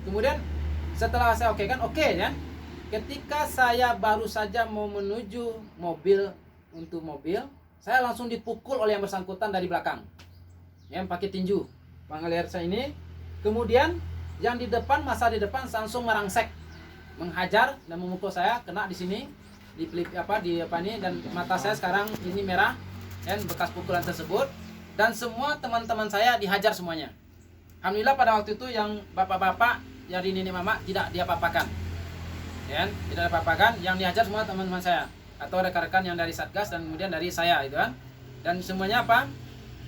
Kemudian setelah saya oke kan, oke ya. Ketika saya baru saja mau menuju mobil untuk mobil, saya langsung dipukul oleh yang bersangkutan dari belakang. Yang pakai tinju. Panggilan saya ini. Kemudian yang di depan, masa di depan langsung merangsek, menghajar dan memukul saya, kena di sini, di ini, dan mata saya sekarang ini merah, dan bekas pukulan tersebut. Dan semua teman-teman saya dihajar semuanya. Alhamdulillah pada waktu itu yang bapak-bapak dari nenek mama tidak diapa-apakan, ya, tidak diapa-apakan. Yang dihajar semua teman-teman saya atau rekan-rekan yang dari Satgas dan kemudian dari saya, itu kan. Dan semuanya apa?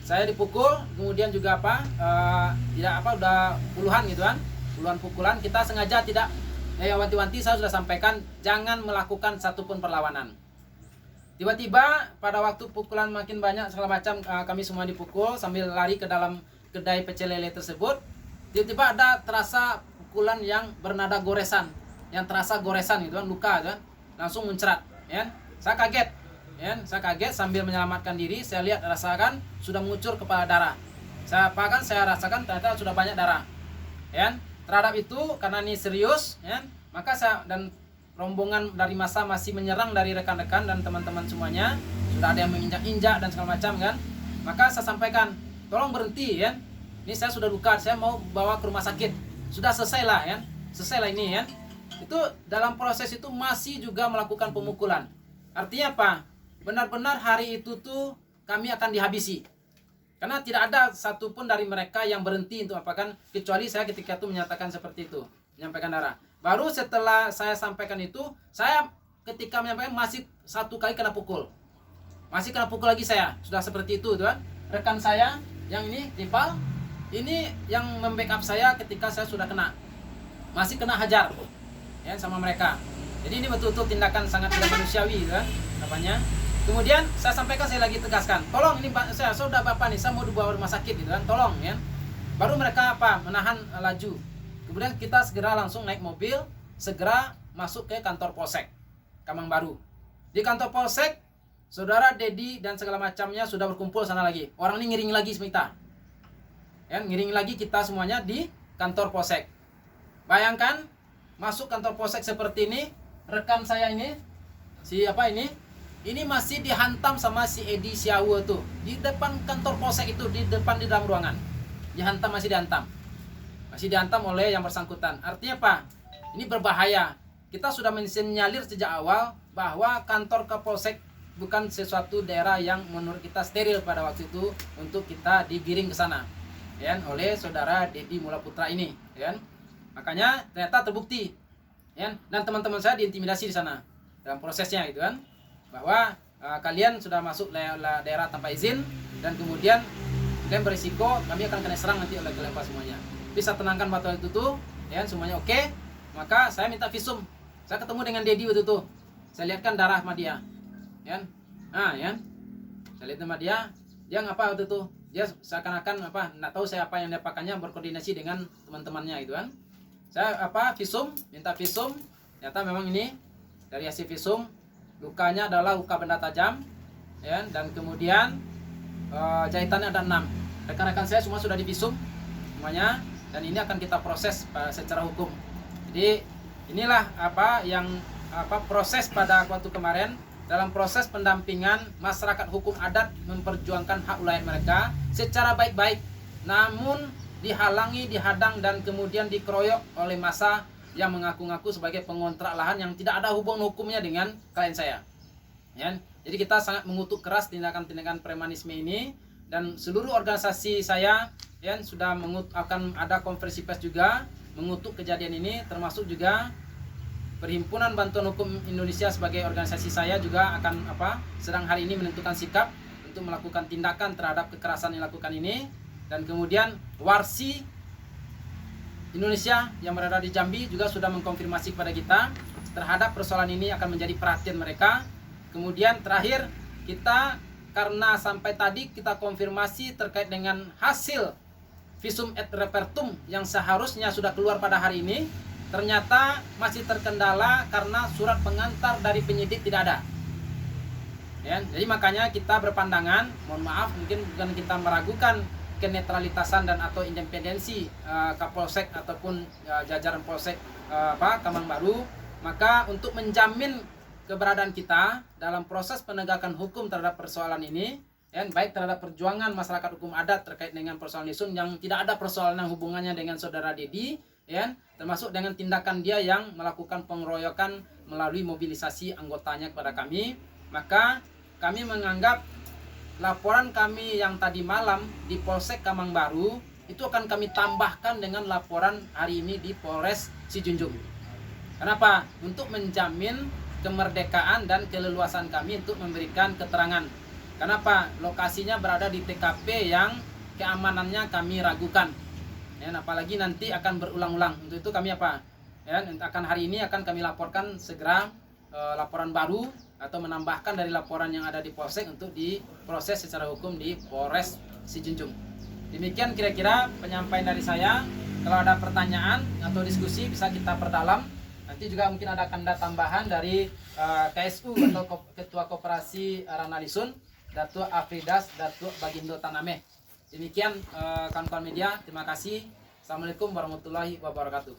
Saya dipukul, kemudian juga udah puluhan gitu kan, puluhan pukulan. Kita sengaja tidak, wanti-wanti saya sudah sampaikan jangan melakukan satupun perlawanan. Tiba-tiba pada waktu pukulan makin banyak segala macam, kami semua dipukul sambil lari ke dalam kedai pecel lele tersebut. Tiba-tiba ada terasa pukulan yang bernada goresan, yang terasa goresan gitu kan, luka kan, langsung mencerat, ya. Saya kaget, ya, saya kaget sambil menyelamatkan diri. Saya lihat rasakan sudah mengucur kepala darah. Saya rasakan ternyata sudah banyak darah, ya. Terhadap itu karena ini serius, ya, maka saya dan rombongan dari massa masih menyerang dari rekan-rekan dan teman-teman semuanya, sudah ada yang menginjak-injak dan segala macam kan. Maka saya sampaikan, tolong berhenti ya. Ini saya sudah luka, saya mau bawa ke rumah sakit. Sudah selesai lah ya. Selesai lah ini ya. Itu dalam proses itu masih juga melakukan pemukulan. Artinya apa? Benar-benar hari itu tuh kami akan dihabisi. Karena tidak ada satupun dari mereka yang berhenti untuk apa kan, kecuali saya ketika itu menyatakan seperti itu, menyampaikan darah. Baru setelah saya sampaikan itu, saya ketika menyampaikan masih satu kali kena pukul. Masih kena pukul lagi saya. Sudah seperti itu kan. Rekan saya yang ini, Ripal, ini yang membackup saya ketika saya sudah kena. Masih kena hajar. Ya, sama mereka. Jadi ini betul-betul tindakan sangat tidak manusiawi kan, apanya. Kemudian saya sampaikan, saya lagi tegaskan, tolong ini saya sudah bapak nih, saya mau dibawa rumah sakit gitu kan, tolong ya. Baru mereka menahan laju. Kemudian kita segera langsung naik mobil, segera masuk ke kantor Polsek Kamang Baru. Di kantor Polsek, saudara Dedi dan segala macamnya sudah berkumpul sana lagi. Orang ini ngiring lagi kita, ya, ngiring lagi kita semuanya di kantor Polsek. Bayangkan masuk kantor Polsek seperti ini, rekan saya ini, siapa ini masih dihantam sama si Edi Siawo tuh di depan kantor Polsek itu, di dalam ruangan, dihantam, masih dihantam oleh yang bersangkutan. Artinya apa? Ini berbahaya. Kita sudah mensinyalir sejak awal bahwa kantor Kapolsek bukan sesuatu daerah yang menurut kita steril pada waktu itu untuk kita digiring ke sana, ya, oleh saudara Dedi Mula Putra ini, ya. Makanya ternyata terbukti, ya, dan teman-teman saya diintimidasi di sana dalam prosesnya gitu kan, bahwa kalian sudah masuk daerah tanpa izin dan kemudian kalian berisiko kami akan kena serang nanti oleh kalian semuanya. Bisa tenangkan waktu itu tuh, ya, semuanya oke. Maka saya minta visum. Saya ketemu dengan Dedi waktu itu. Saya lihatkan darah sama dia, ya. Ya. Saya lihat sama dia ngapa waktu itu? Dia seakan-akan enggak tahu saya apa yang dia pakainya, berkoordinasi dengan teman-temannya gitu kan. Saya visum, minta visum. Ternyata memang ini dari hasil visum lukanya adalah luka benda tajam, ya, dan kemudian jahitannya ada 6. Rekan-rekan saya semua sudah divisum semuanya, dan ini akan kita proses secara hukum. Jadi inilah proses pada waktu kemarin dalam proses pendampingan masyarakat hukum adat memperjuangkan hak wilayah mereka secara baik-baik, namun dihalangi, dihadang dan kemudian dikeroyok oleh massa yang mengaku-ngaku sebagai pengontrak lahan yang tidak ada hubungan hukumnya dengan klien saya, ya. Jadi kita sangat mengutuk keras tindakan-tindakan premanisme ini, dan seluruh organisasi saya, ya, sudah akan ada konferensi pers juga mengutuk kejadian ini, termasuk juga Perhimpunan Bantuan Hukum Indonesia sebagai organisasi saya juga akan sedang hari ini menentukan sikap untuk melakukan tindakan terhadap kekerasan yang dilakukan ini. Dan kemudian Warsi Indonesia yang berada di Jambi juga sudah mengkonfirmasi kepada kita terhadap persoalan ini akan menjadi perhatian mereka. Kemudian terakhir kita, karena sampai tadi kita konfirmasi terkait dengan hasil visum et repertum yang seharusnya sudah keluar pada hari ini, ternyata masih terkendala karena surat pengantar dari penyidik tidak ada, ya. Jadi makanya kita berpandangan, mohon maaf, mungkin bukan kita meragukan kenetralitasan dan atau independensi Kapolsek ataupun jajaran Polsek Kamang Baru. Maka untuk menjamin keberadaan kita dalam proses penegakan hukum terhadap persoalan ini, baik terhadap perjuangan masyarakat hukum adat terkait dengan persoalan Lisun yang tidak ada persoalan yang hubungannya dengan saudara Dedi, termasuk dengan tindakan dia yang melakukan pengeroyokan melalui mobilisasi anggotanya kepada kami. Maka kami menganggap laporan kami yang tadi malam di Polsek Kamang Baru itu akan kami tambahkan dengan laporan hari ini di Polres Sijunjung. Kenapa? Untuk menjamin kemerdekaan dan keleluasan kami untuk memberikan keterangan. Kenapa? Lokasinya berada di TKP yang keamanannya kami ragukan. Apalagi nanti akan berulang-ulang. Untuk itu kami akan hari ini akan kami laporkan segera laporan baru atau menambahkan dari laporan yang ada di Polsek untuk diproses secara hukum di Polres Sijunjung. Demikian kira-kira penyampaian dari saya. Kalau ada pertanyaan atau diskusi bisa kita perdalam. Nanti juga mungkin ada tambahan dari KSU atau Ketua Koperasi Ranah Lisun, Datuk Afridas, Datuk Bagindo Tanameh. Demikian kawan-kawan media, terima kasih. Assalamualaikum warahmatullahi wabarakatuh.